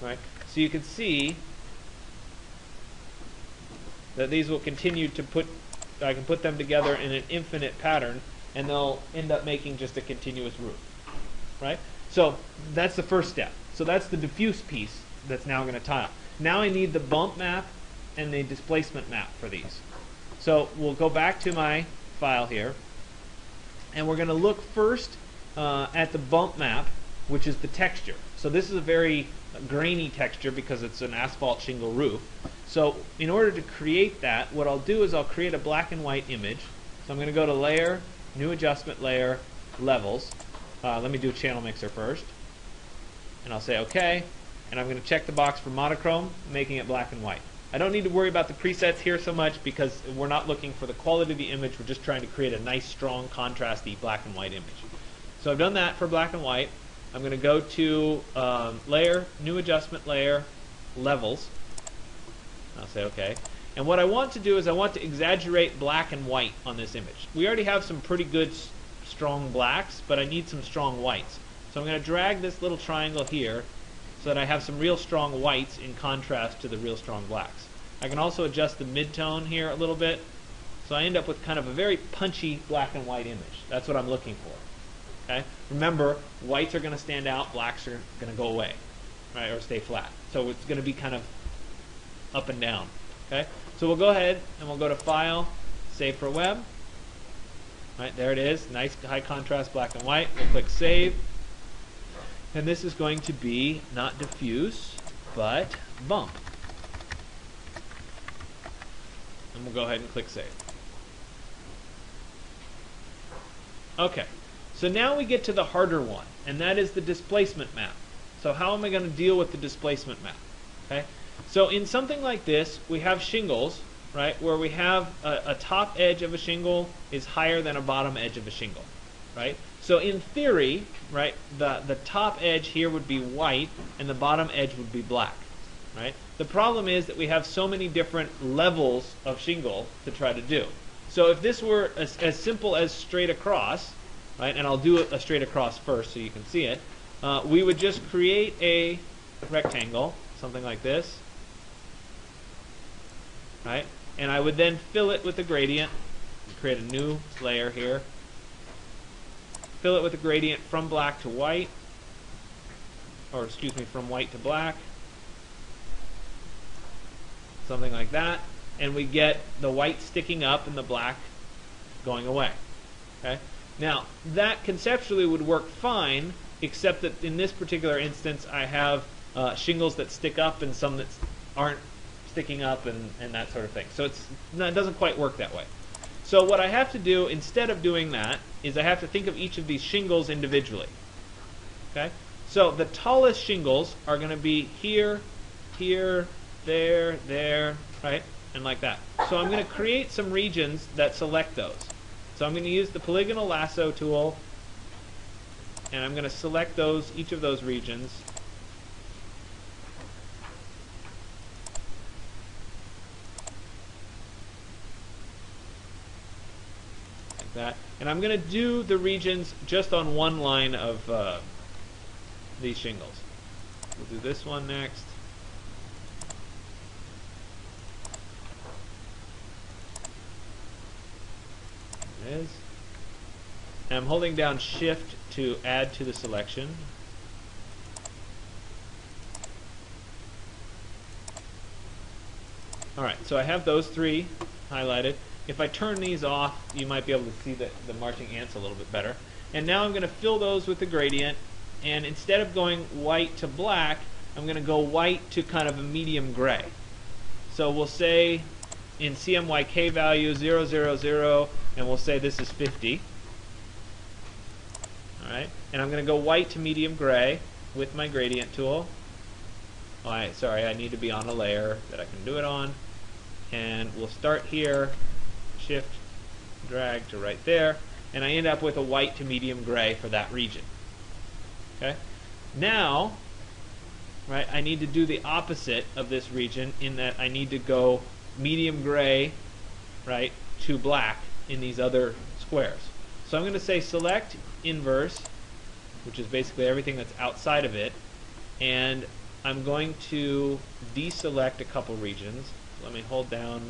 Right. So you can see that these will continue to I can put them together in an infinite pattern, and they'll end up making just a continuous roof. Right? So that's the first step. So that's the diffuse piece that's now going to tile. Now I need the bump map and the displacement map for these. So we'll go back to my file here, and we're going to look first at the bump map, which is the texture. So this is a very grainy texture because it's an asphalt shingle roof. So in order to create that, what I'll do is I'll create a black and white image. So I'm going to go to Layer, New Adjustment Layer, Levels. Let me do Channel Mixer first. And I'll say OK. And I'm going to check the box for monochrome, making it black and white. I don't need to worry about the presets here so much because we're not looking for the quality of the image. We're just trying to create a nice, strong, contrasty black and white image. So I've done that for black and white. I'm going to go to Layer, New Adjustment Layer, Levels. I'll say OK. And what I want to do is I want to exaggerate black and white on this image. We already have some pretty good strong blacks, but I need some strong whites. So I'm going to drag this little triangle here so that I have some real strong whites in contrast to the real strong blacks. I can also adjust the mid-tone here a little bit, so I end up with kind of a very punchy black and white image. That's what I'm looking for. Okay? Remember, whites are going to stand out, blacks are going to go away, right, or stay flat. So it's going to be kind of up and down. Okay? So we'll go ahead and we'll go to File, Save for Web. Right, there it is, nice high contrast black and white. We'll click Save. And this is going to be not diffuse, but bump. And we'll go ahead and click Save. Okay, so now we get to the harder one, and that is the displacement map. So how am I going to deal with the displacement map? Okay, so in something like this, we have shingles, right, where we have a top edge of a shingle is higher than a bottom edge of a shingle, right? So in theory, right, the top edge here would be white and the bottom edge would be black, right? The problem is that we have so many different levels of shingle to try to do. So if this were as simple as straight across, right, and I'll do a straight across first so you can see it, we would just create a rectangle, something like this, right? And I would then fill it with a gradient, create a new layer here, fill it with a gradient from black to white, or excuse me, from white to black, something like that, and we get the white sticking up and the black going away. Okay? Now, that conceptually would work fine, except that in this particular instance I have shingles that stick up and some that aren't sticking up and that sort of thing. So it doesn't quite work that way. So what I have to do instead of doing that is I have to think of each of these shingles individually. Okay? So the tallest shingles are going to be here, here, there, right? And like that. So I'm going to create some regions that select those. So I'm going to use the polygonal lasso tool, and I'm going to select those, each of those regions. That. And I'm going to do the regions just on one line of these shingles. We'll do this one next. There it is. And I'm holding down Shift to add to the selection. Alright, so I have those three highlighted. If I turn these off, you might be able to see the marching ants a little bit better. And now I'm going to fill those with the gradient, and instead of going white to black, I'm going to go white to kind of a medium gray. So we'll say in CMYK value 0, 0, 0, and we'll say this is 50. Alright, and I'm going to go white to medium gray with my gradient tool. Oh, sorry, I need to be on a layer that I can do it on. And we'll start here, shift, drag to right there, and I end up with a white to medium gray for that region. Okay? Now, right, I need to do the opposite of this region in that I need to go medium gray, right, to black in these other squares. So I'm going to say select inverse, which is basically everything that's outside of it, and I'm going to deselect a couple regions. Let me hold down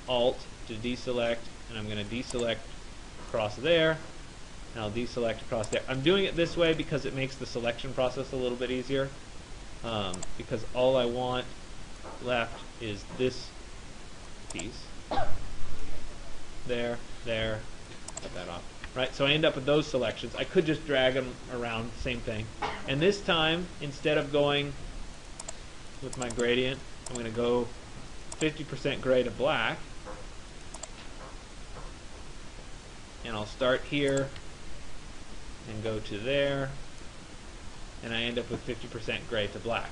Alt to deselect, and I'm going to deselect across there, and I'll deselect across there. I'm doing it this way because it makes the selection process a little bit easier, because all I want left is this piece. There, cut that off. Right, so I end up with those selections. I could just drag them around, same thing. And this time, instead of going with my gradient, I'm going to go 50% gray to black. And I'll start here and go to there, and I end up with 50% gray to black.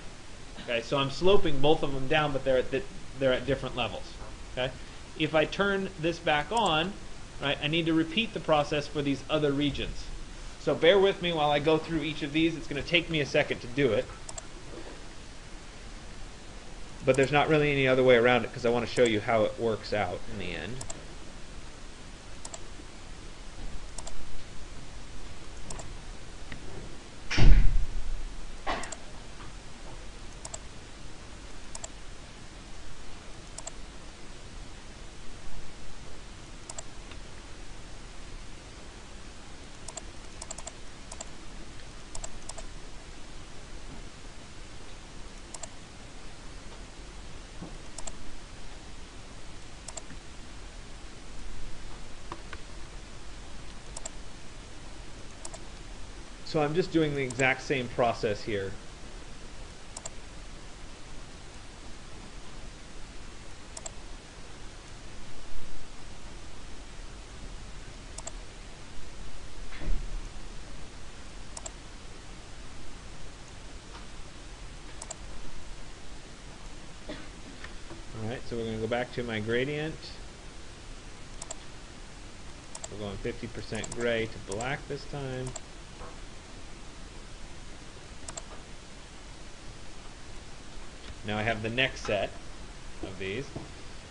Okay, so I'm sloping both of them down, but they're at different levels. Okay, if I turn this back on, right, I need to repeat the process for these other regions. So bear with me while I go through each of these. It's going to take me a second to do it, but there's not really any other way around it because I want to show you how it works out in the end. So I'm just doing the exact same process here. Alright, so we're going to go back to my gradient. We're going 50% gray to black this time. Now I have the next set of these,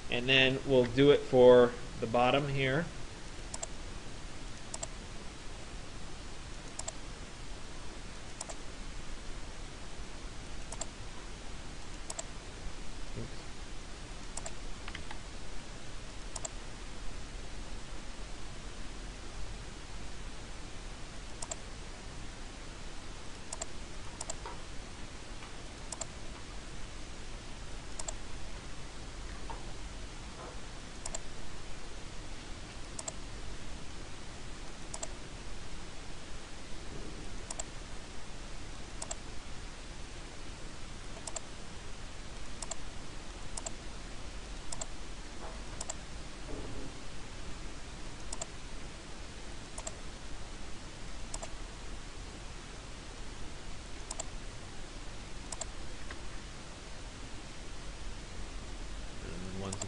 and then we'll do it for the bottom here.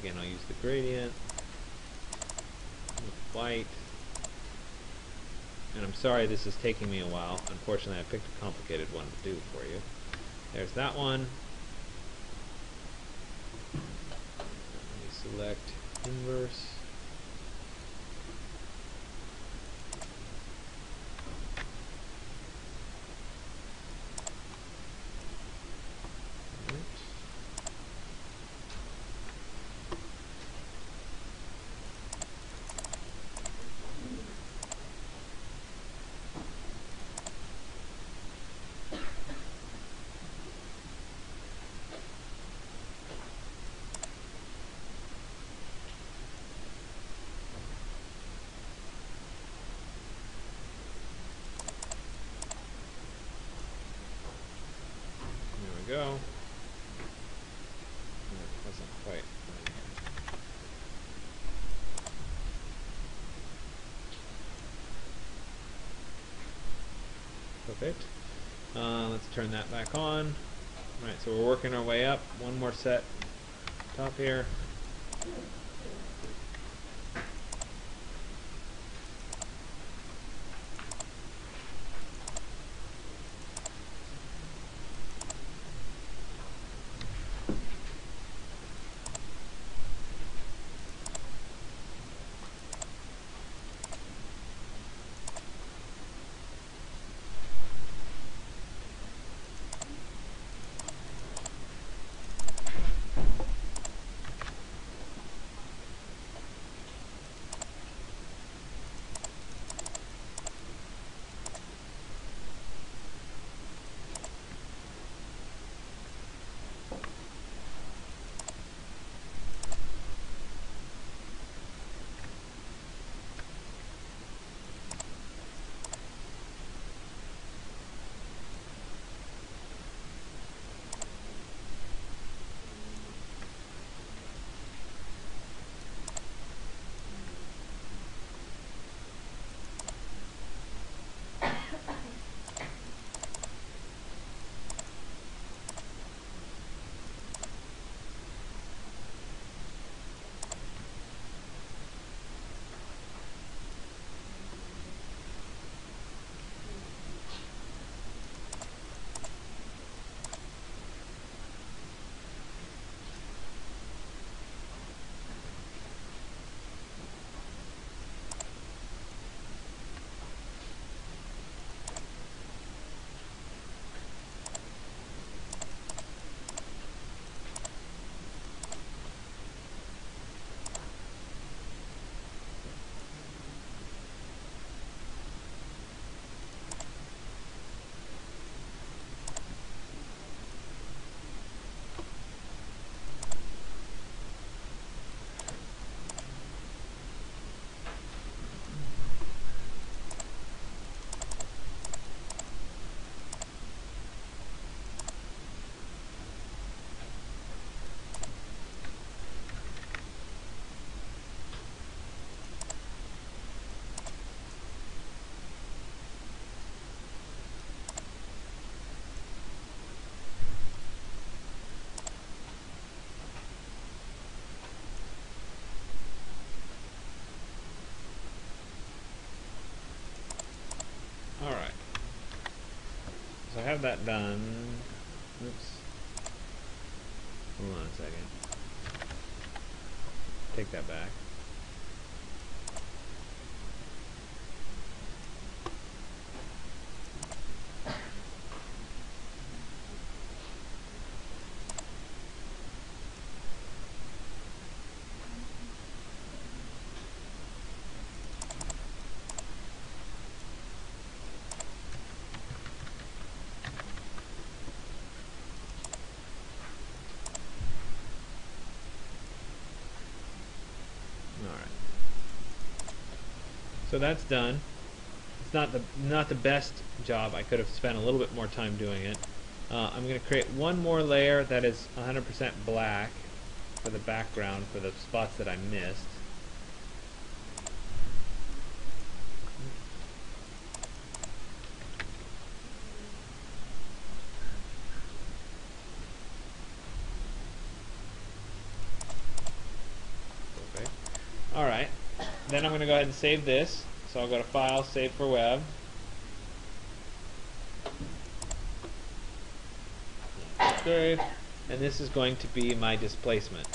Again, I'll use the gradient with white. And I'm sorry this is taking me a while. Unfortunately, I picked a complicated one to do for you. There's that one. Let me select inverse.
we go. That wasn't quite linear. Perfect. Let's turn that back on. Alright, so we're working our way up. One more set top here. Alright. So I have that done. Oops. Hold on a second. Take that back. So that's done. It's not the best job. I could have spent a little bit more time doing it. I'm going to create one more layer that is 100% black for the background for the spots that I missed. Perfect. Alright. Then I'm going to go ahead and save this. So I'll go to File, Save for Web. Save. And this is going to be my displacement.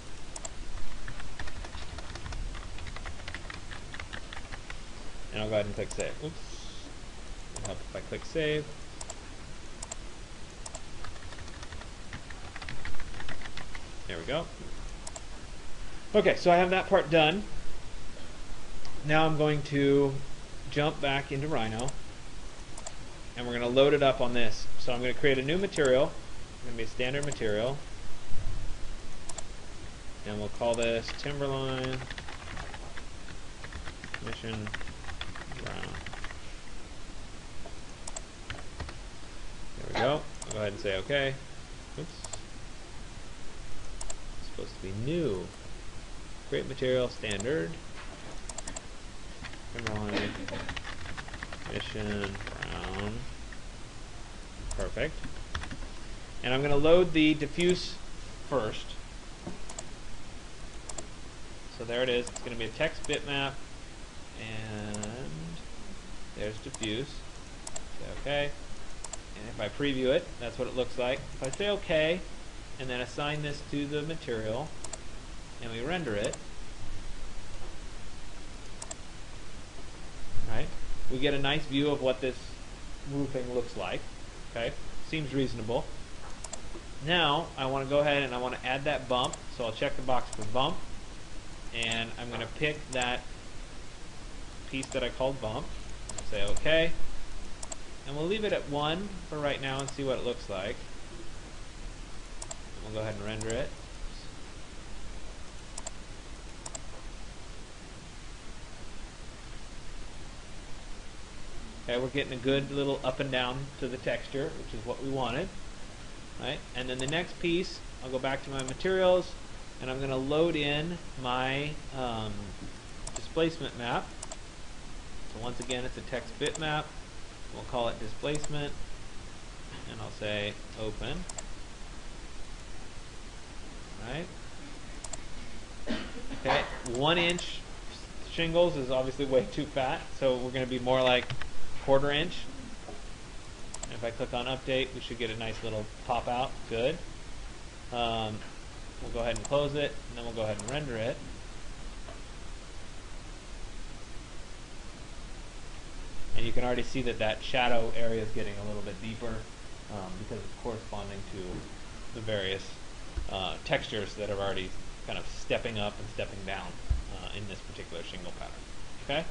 And I'll go ahead and click Save. Oops. It'll help if I click Save. There we go. Okay, so I have that part done. Now I'm going to jump back into Rhino, and we're going to load it up on this. So I'm going to create a new material. It's going to be a standard material, and we'll call this Timberline Mission Brown. There we go. I'll go ahead and say OK. Oops. It's supposed to be new. Create material standard. Emerald, mission, brown. Perfect. And I'm going to load the diffuse first. So there it is. It's going to be a text bitmap. And there's diffuse. Say OK. And if I preview it, that's what it looks like. If I say OK, and then assign this to the material, and we render it, right, we get a nice view of what this roofing looks like. Okay, seems reasonable. Now I want to go ahead and I want to add that bump, so I'll check the box for bump, and I'm going to pick that piece that I called bump, and say OK, and we'll leave it at 1 for right now and see what it looks like. We'll go ahead and render it. Okay, we're getting a good little up and down to the texture, which is what we wanted. Right? And then the next piece, I'll go back to my materials, and I'm going to load in my displacement map. So once again, it's a text bitmap. We'll call it displacement, and I'll say open. Right? Okay, 1 inch shingles is obviously way too fat, so we're going to be more like 1/4 inch. And if I click on update, we should get a nice little pop out. Good. We'll go ahead and close it, and then we'll go ahead and render it. And you can already see that that shadow area is getting a little bit deeper because it's corresponding to the various textures that are already kind of stepping up and stepping down in this particular shingle pattern. Okay?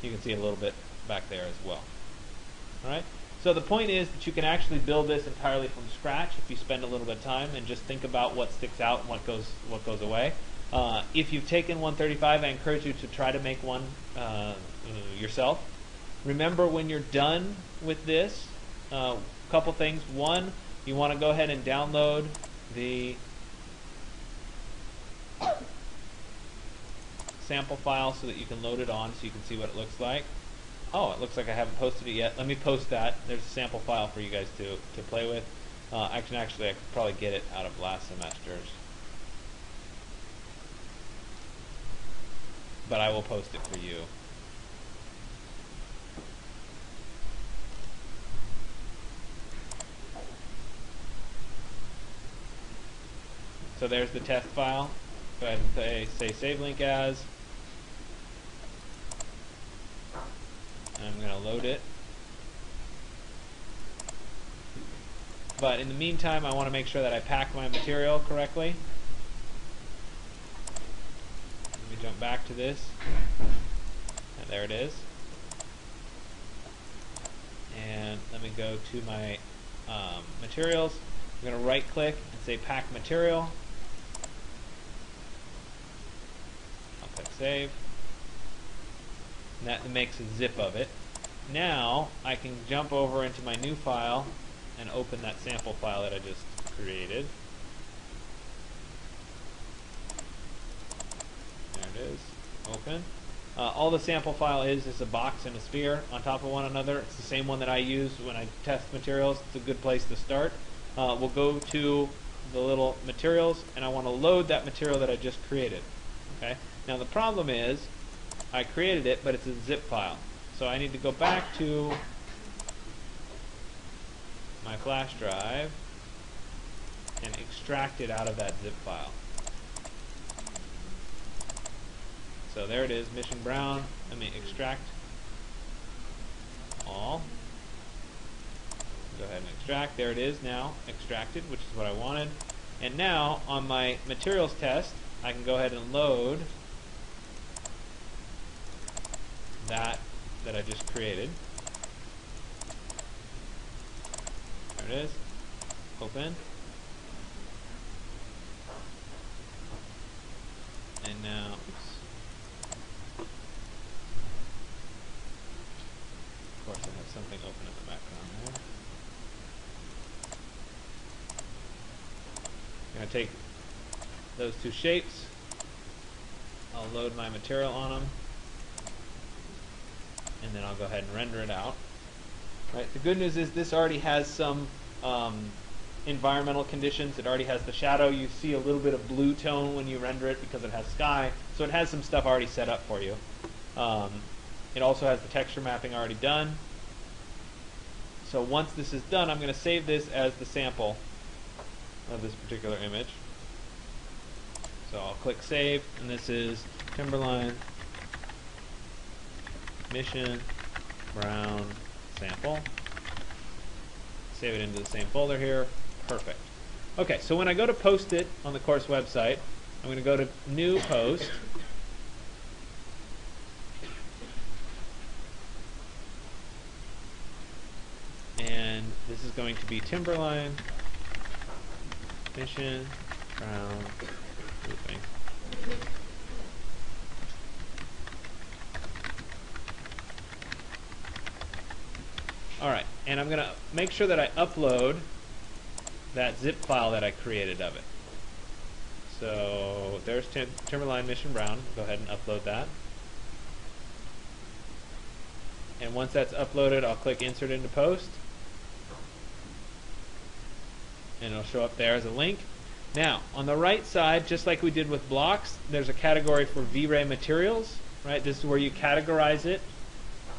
You can see a little bit back there as well. All right? So the point is that you can actually build this entirely from scratch if you spend a little bit of time and just think about what sticks out and what goes away. If you've taken 135, I encourage you to try to make one yourself. Remember, when you're done with this, a couple things. One, you want to go ahead and download the sample file so that you can load it on so you can see what it looks like. Oh, it looks like I haven't posted it yet. Let me post that. There's a sample file for you guys to play with. Actually, I could probably get it out of last semester's. But I will post it for you. So there's the test file. Go ahead and say save link as. And I'm going to load it. But in the meantime, I want to make sure that I pack my material correctly. Let me jump back to this. And there it is. And let me go to my materials. I'm going to right click and say pack material. I'll click save. And that makes a zip of it. Now I can jump over into my new file and open that sample file that I just created. There it is. Open. All the sample file is a box and a sphere on top of one another. It's the same one that I use when I test materials. It's a good place to start. We'll go to the little materials, and I want to load that material that I just created. Okay. Now the problem is I created it, but it's a zip file. So I need to go back to my flash drive and extract it out of that zip file. So there it is, Mission Brown. Let me extract all. Go ahead and extract. There it is now, extracted, which is what I wanted. And now on my materials test, I can go ahead and load that I just created. There it is. Open. And now, oops. Of course, I have something open in the background there. going to take those two shapes. I'll load my material on them. And then I'll go ahead and render it out. Right. The good news is this already has some environmental conditions. It already has the shadow. You see a little bit of blue tone when you render it because it has sky. So it has some stuff already set up for you. It also has the texture mapping already done. So once this is done, I'm going to save this as the sample of this particular image. So I'll click save, and this is Timberline Mission Brown sample. Save it into the same folder here. Perfect. Okay, so when I go to post it on the course website, I'm going to go to New Post. And this is going to be Timberline Mission Brown Roofing. Alright, and I'm going to make sure that I upload that zip file that I created of it. So there's Timberline Mission Brown. Go ahead and upload that. And once that's uploaded, I'll click Insert into Post. And it'll show up there as a link. Now, on the right side, just like we did with blocks, there's a category for VRay Materials. Right? This is where you categorize it.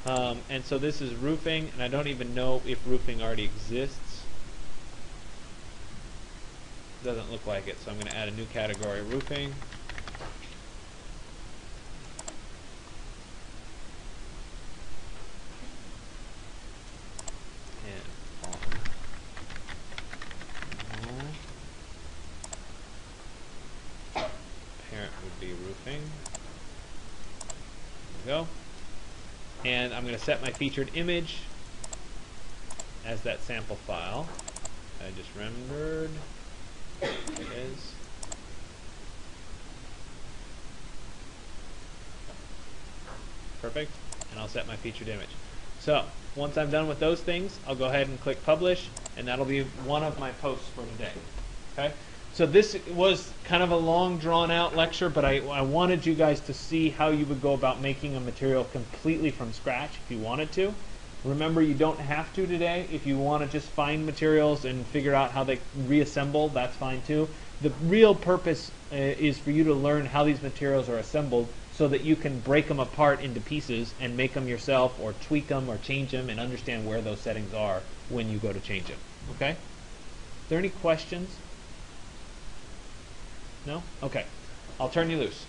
And so this is roofing, and I don't even know if roofing already exists. Doesn't look like it, so I'm going to add a new category, roofing. Parent would be roofing. There we go. And I'm going to set my featured image as that sample file I just rendered. There it is. Perfect. And I'll set my featured image. So once I'm done with those things, I'll go ahead and click publish, and that'll be one of my posts for today. Okay? So this was kind of a long, drawn-out lecture, but I wanted you guys to see how you would go about making a material completely from scratch if you wanted to. Remember, you don't have to today. If you want to just find materials and figure out how they reassemble, that's fine too. The real purpose is for you to learn how these materials are assembled so that you can break them apart into pieces and make them yourself, or tweak them or change them, and understand where those settings are when you go to change them. Okay? Are there any questions? No? Okay. I'll turn you loose.